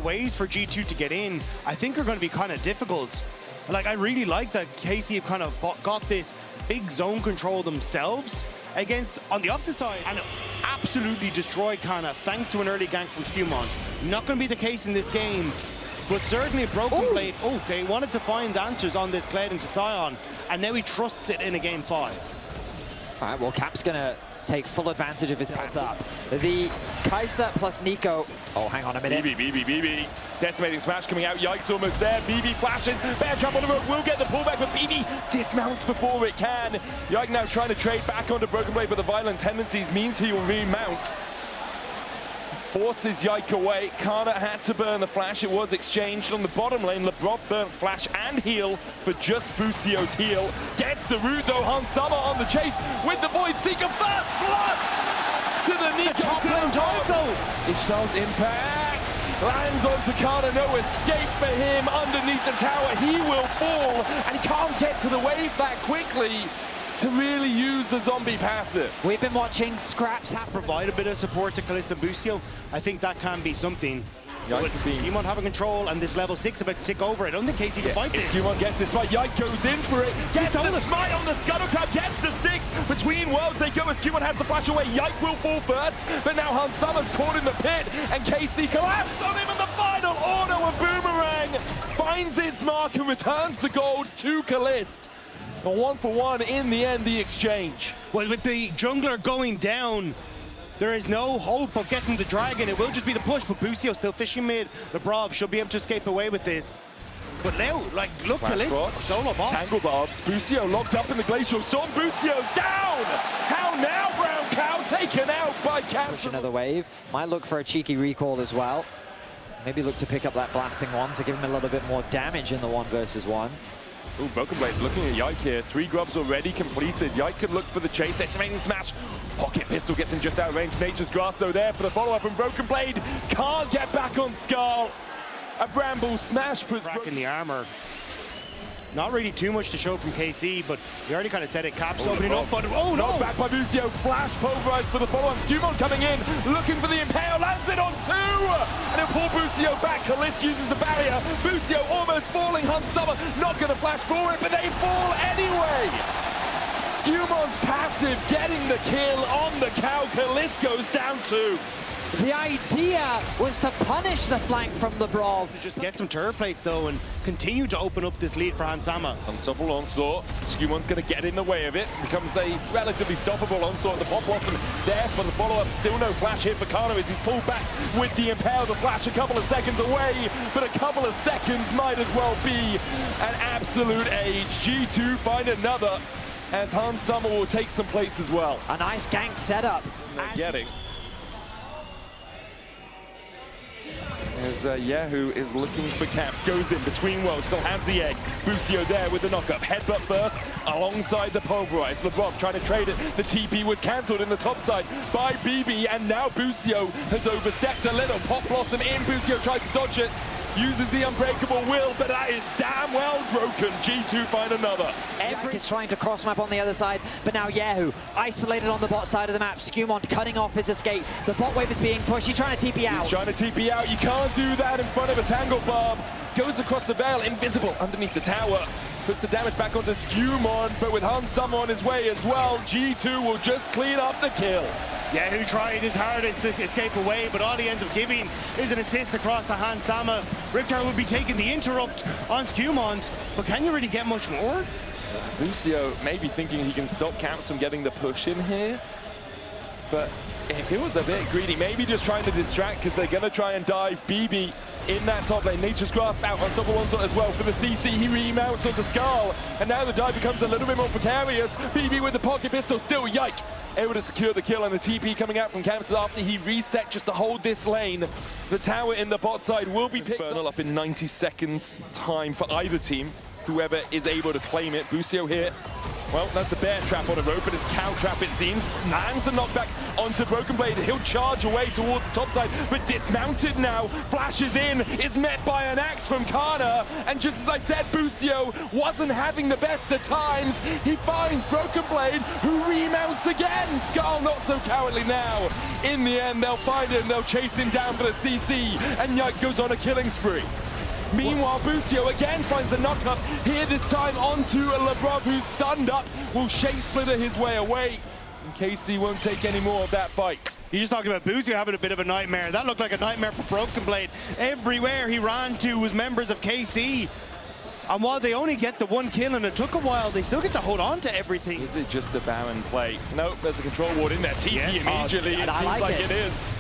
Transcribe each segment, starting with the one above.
ways for G2 to get in, I think are going to be kind of difficult. Like, I really like that KC have kind of got this big zone control themselves against, on the opposite side, and absolutely destroyed Canna thanks to an early gank from SkewMond. Not going to be the case in this game, but certainly a Broken Blade. Oh, they wanted to find answers on this KLed into Sion, and now he trusts it in a game 5. All right, well, Cap's going to take full advantage of his put up. The Kaisa plus Neeko. Oh, hang on a minute. BB. Decimating smash coming out. Yike's almost there. BB flashes. Bear trap on the rope. Will get the pullback, but BB dismounts before it can. Yike now trying to trade back onto Broken Blade, but the violent tendencies means he will remount. Forces Yike away. Canna had to burn the flash. It was exchanged on the bottom lane. Labrov burnt flash and heal for just Busio's heal. Gets the root though. Hansama on the chase with the Void Seeker. First blood to the Neeko. The top lane dive though. Ishal's impact lands onto Canna. No escape for him underneath the tower. He will fall, and he can't get to the wave that quickly to really use the zombie passive. We've been watching scraps happen. Provide a bit of support to Caliste and Busio. I think that can be something. But SkewMond having control and this level 6 about to tick over. I don't think KC can fight this. SkewMond gets this fight. Yike goes in for it. Gets the smite on the Scuttle Crab. Gets the 6. Between worlds they go as SkewMond has to flash away. Yike will fall first. But now Hansama's caught in the pit. And KC collapses on him in the final auto. A boomerang finds its mark and returns the gold to Caliste. A 1-for-1 in the end, the exchange. Well, with the jungler going down, there is no hope of getting the dragon. It will just be the push, but Busio still fishing mid. Labrov should be able to escape away with this. But now, like, look, Caliste, solo boss. Tangle barbs. Busio locked up in the Glacial Storm. Busio's down! How now, Brown Cow? Taken out by Canna. Push another wave. Might look for a cheeky recall as well. Maybe look to pick up that blasting one to give him a little bit more damage in the 1v1. Ooh, Broken Blade looking at Yike here. 3 grubs already completed. Yike can look for the chase. Estimating smash. Pocket pistol gets him just out of range. Nature's Grass though there for the follow-up, and Broken Blade can't get back on Skull. A Bramble smash puts Crack in the armor. Not really too much to show from KC, but we already kind of said it. Cap's opening up, but oh no! Knocked back by Busio. Flash pulverized for the follow-on. SkewMond coming in, looking for the Impale. Lands it on 2! And he'll pull Busio back. Caliste uses the barrier. Busio almost falling. Hansama not going to flash for it, but they fall anyway. SkewMond's passive getting the kill on the cow. Caliste goes down 2. The idea was to punish the flank from Labrov. Just get some turret plates though and continue to open up this lead for Hansama. Unstoppable onslaught. SkewMond's going to get in the way of it. Becomes a relatively stoppable onslaught. The pop blossom there for the follow-up. Still no flash here for Canna as he's pulled back with the Impale. The flash a couple of seconds away, but a couple of seconds might as well be an absolute age. G2 find another as Hansama will take some plates as well. A nice gank setup. Getting. As kyeahoo is looking for Caps, goes in between worlds, still has the egg. Busio there with the knock-up. Headbutt first, alongside the pulverize. Labrov trying to trade it. The TP was cancelled in the top side by BB, and now Busio has overstepped a little. Pop Blossom in, Busio tries to dodge it. Uses the unbreakable will, but that is damn well broken. G2 find another. Yike is trying to cross map on the other side, but now kyeahoo isolated on the bot side of the map. SkewMond cutting off his escape. The bot wave is being pushed. He's trying to TP out. He's trying to TP out. You can't do that in front of a Tangle Barbs. Goes across the veil, invisible underneath the tower. Puts the damage back onto SkewMond, but with Hansama on his way as well, G2 will just clean up the kill. Who tried his hardest to escape away, but all he ends up giving is an assist across the Hansama. Riptar will be taking the interrupt on SkewMond, but can you really get much more? Busio maybe thinking he can stop Caps from getting the push in here, but if he was a bit greedy, maybe just trying to distract because they're going to try and dive BB in that top lane. Nature's Grasp out on top of one sort as well for the CC. He remounts onto Skull, and now the dive becomes a little bit more precarious. BB with the pocket pistol, still Yike able to secure the kill, and the TP coming out from Caps after he reset just to hold this lane. The tower in the bot side will be picked up in 90 seconds time for either team. whoever is able to claim it. Busio here. Well, that's a bear trap on a rope, but it's cow trap it seems. Lands a knockback onto Broken Blade. He'll charge away towards the top side, but dismounted now. Flashes in, is met by an axe from Canna. And just as I said, Busio wasn't having the best of times. He finds Broken Blade, who remounts again. Skarl not so cowardly now. In the end, they'll find him, they'll chase him down for the CC, and Yike goes on a killing spree. Meanwhile, Busio again finds a knock-up, here this time onto Labrov, who's stunned up, will shape splitter his way away. And KC won't take any more of that fight. You just talked about Busio having a bit of a nightmare. That looked like a nightmare for Broken Blade. Everywhere he ran to was members of KC. And while they only get the one kill and it took a while, they still get to hold on to everything. Is it just a Baron play? Nope, there's a control ward in there. TP yes, immediately, it seems like it is.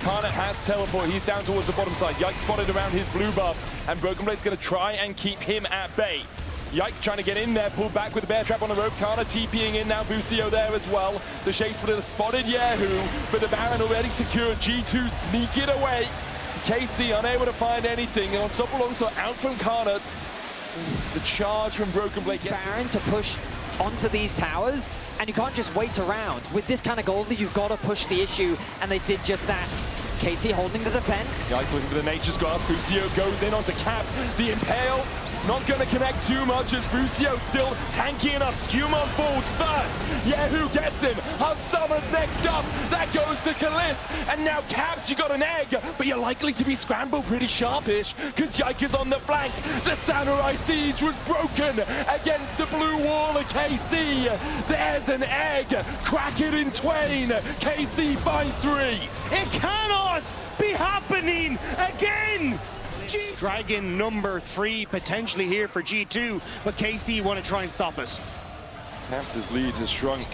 Canna has teleport, he's down towards the bottom side. Yike spotted around his blue buff, and Broken Blade's gonna try and keep him at bay. Yike trying to get in there, pulled back with the bear trap on the rope. Canna TPing in now, Busio there as well. The Shape Splitter spotted kyeahoo, but the Baron already secured. G2 sneak it away. KC unable to find anything, and Unstoppable also out from Canna. The charge from Broken Blade. Baron to push onto these towers, and you can't just wait around. With this kind of gold, you've got to push the issue, and they did just that. KC holding the defense. Yike looking for the Nature's Grasp. Busio goes in onto Caps. The Impale not going to connect too much as Busio still tanky enough. SkewMond falls first. kyeahoo gets him. Hunt Summers next up. That goes to Caliste. And now Caps, you got an egg, but you're likely to be scrambled pretty sharpish because Yike is on the flank. The Samurai Siege was broken against the blue wall of KC. There's an egg. Crack it in twain. KC finds 3. It cannot be happening again! Dragon number 3 potentially here for G2, but KC want to try and stop it. Caps' lead has shrunk.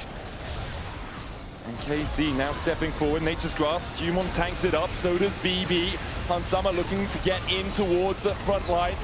And KC now stepping forward. Nature's Grasp. SkewMond tanks it up, so does BB. Hansama looking to get in towards the front line.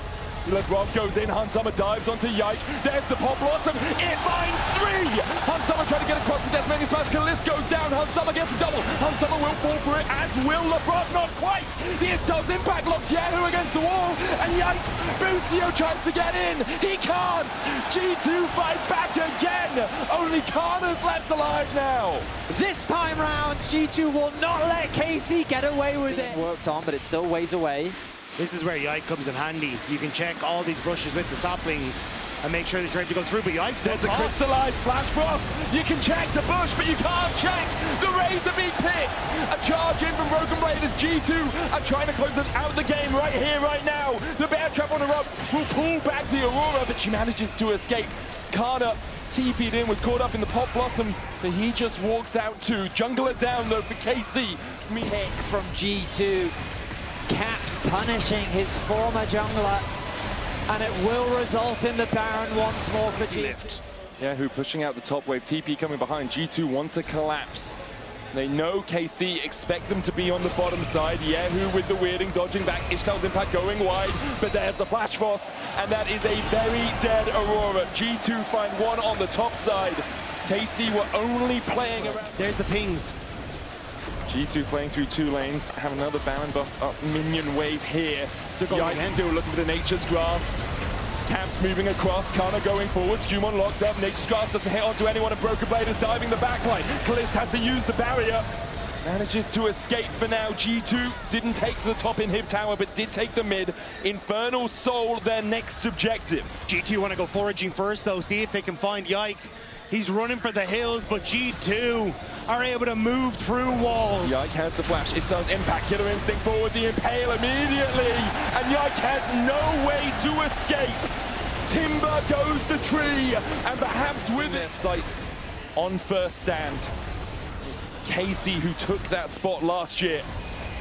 Labrov goes in, Hansama dives onto Yike. There's the Pop Blossom, it finds 3! Hansama trying to get across the decimating smash, Caliste goes down, Hansama gets a double. Hansama will fall for it, as will Labrov, not quite! The Istel's impact locks kyeahoo against the wall, and Yikes, Busio tries to get in, he can't! G2 fight back again! Only Canna's left alive now! This time round, G2 will not let KC get away with it. Worked on, but it's still ways away. This is where Yike comes in handy. You can check all these brushes with the saplings and make sure they're trying to go through, but Yike's there's a crystallized flash frost. You can check the bush, but you can't check the razor being picked. A charge in from Broken Blade as G2 are trying to close out the game right here, right now. The bear trap on the rope will pull back the Aurora, but she manages to escape. Canna TP'd in, was caught up in the Pop Blossom, but he just walks out too. Jungler down though for KC. Pick from G2. Caps punishing his former jungler, and it will result in the Baron once more for G2. kyeahoo pushing out the top wave, TP coming behind. G2 want to collapse. They know KC expect them to be on the bottom side. kyeahoo with the weirding, dodging back. Ishtal's impact going wide, but there's the Flash Frost, and that is a very dead Aurora. G2 find 1 on the top side. KC were only playing around. There's the pings. G2 playing through 2 lanes, have another Baron buff up minion wave here. Yike still looking for the Nature's Grasp. Caps moving across, Canna going forward, SkewMond locked up, Nature's Grasp doesn't hit onto anyone, and Broken Blade is diving the backline. Caliste has to use the barrier, manages to escape for now. G2 didn't take the top inhib tower, but did take the mid. Infernal Soul, their next objective. G2 want to go foraging first though, see if they can find Yike. He's running for the hills, but G2 are able to move through walls. Yike has the flash, Istel's impact, Killer Instinct forward, the Impale immediately, and Yike has no way to escape. Timber goes the tree, and perhaps with their sights on first stand. It's KC who took that spot last year,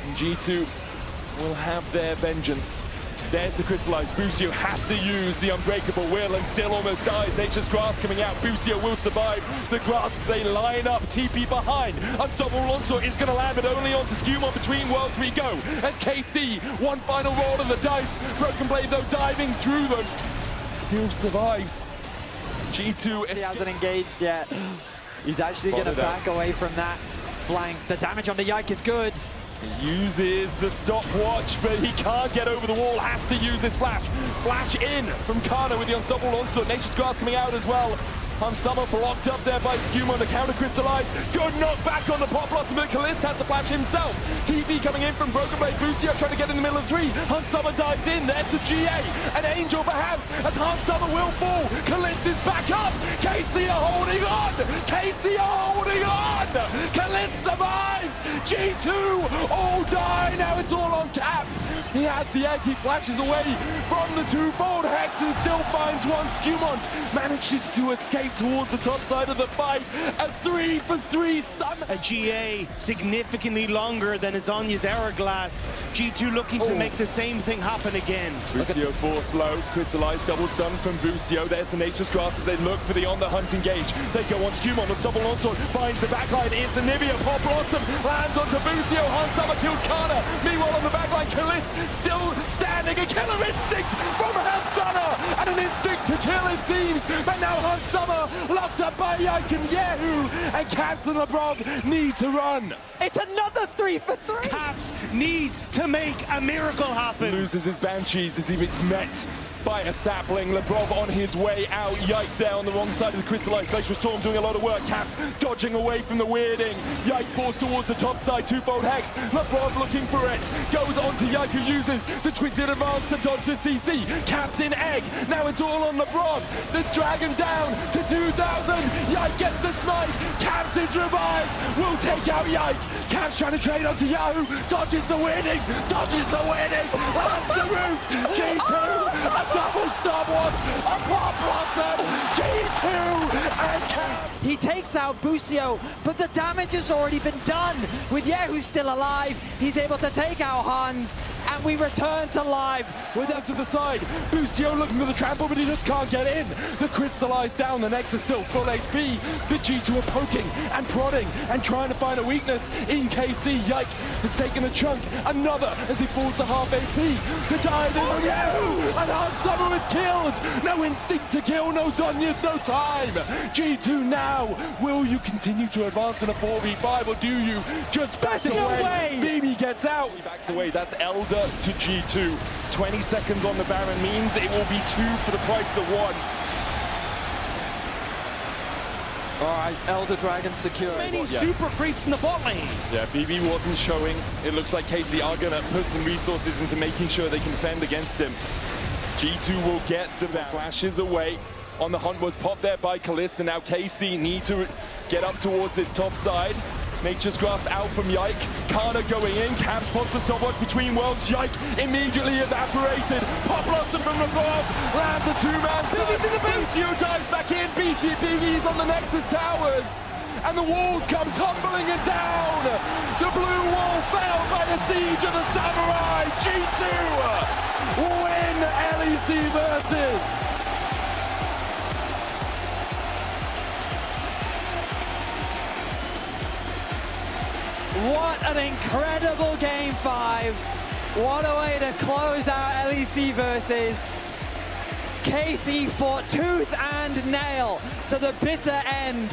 and G2 will have their vengeance. There's the crystallized. Busio has to use the unbreakable will and still almost dies. Nature's Grasp coming out. Busio will survive the grasp. They line up. TP behind. Unstoppable Onslaught is going to land, but only onto SkewMond. Between worlds we go. As KC, one final roll of the dice. Broken Blade though diving through them. Still survives. G2. He hasn't engaged yet. He's actually going to back away from that flank. The damage on the Yike is good. He uses the stopwatch, but he can't get over the wall. Has to use his flash. Flash in from Canna with the unstoppable onslaught. Nature's Grass coming out as well. Summer blocked up there by SkewMond to counter crystallize. Good knockback on the Pop Blossom, but Caliste has to flash himself. TV coming in from Broken Blade. Busio trying to get in the middle of three. Summer dives in. There's the GA. An Angel perhaps as Summer will fall. Caliste is back up. KC are holding on. KC are holding on. Caliste survives. G2 all die. Now it's all on Caps. He has the egg. He flashes away from the twofold Hex and still finds one. SkewMond manages to escape towards the top side of the fight. A 3-for-3 summon. A GA significantly longer than Azanya's Hourglass. G2 looking to make the same thing happen again. Busio force low, crystallized double stun from Busio. There's the Nature's Grass as they look for the on the hunt engage. They go on SkewMond on double onslaught, finds the backline. It's Anivia, Pop Blossom lands onto Busio. Summer kills Karna. Meanwhile on the backline, Caliste still standing. A killer instinct from Summer and an instinct to kill it seems. But now Summer locked up by Yike and kyeahoo, and Caps and Labrov need to run. It's another 3-for-3. Caps needs to make a miracle happen. Loses his Banshees as he gets met by a sapling. Labrov on his way out. Yike there on the wrong side of the crystallized glacial storm doing a lot of work. Caps dodging away from the weirding. Yike falls towards the top side, twofold Hex. Labrov looking for it. Goes on to Yike who uses the twisted advance to dodge the CC. Caps in egg. Now it's all on Labrov. The dragon down to 2,000. Yike gets the smite. Caps is revived. Will take out Yike. Caps trying to trade onto kyeahoo. Dodges the weirding. Dodges the weirding. Lands the root. G2. Double stopwatch, a Pop Blossom, G2 and Caps. He takes out Busio, but the damage has already been done. With kyeahoo still alive, he's able to take out Hans, and we return to live with him to the side. Busio looking for the trample, but he just can't get in. The crystallized down, the Nexus still full HP. The G2 are poking and prodding and trying to find a weakness in KC. Yike has taken a chunk, another as he falls to half AP. The dive in from kyeahoo, and Summer is killed. No instinct to kill, no Zonyas, no time. G2 now. Will you continue to advance in a 4v5 or do you just back away? BB gets out. He backs away. That's Elder to G2. 20 seconds on the Baron means it will be 2 for the price of 1. All right, Elder Dragon secure. Many super creeps in the bot lane. Yeah, BB wasn't showing. It looks like KC are going to put some resources into making sure they can fend against him. G2 will get the flashes away. On the hunt was popped there by Caliste, and now KC need to get up towards this top side. Nature's Grasp out from Yike. Karna going in. Caps wants to stopwatch between worlds. Yike immediately evaporated. Pop Blossom from above. Lands a two-man. BB's in the base. Busio dives back in. BB's on the Nexus towers. And the walls come tumbling it down. The blue wall fell by the siege of the Samurai. G2 win LEC versus. What an incredible Game 5. What a way to close out LEC versus. KC fought tooth and nail to the bitter end,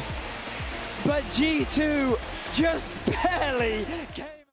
but G2 just barely came.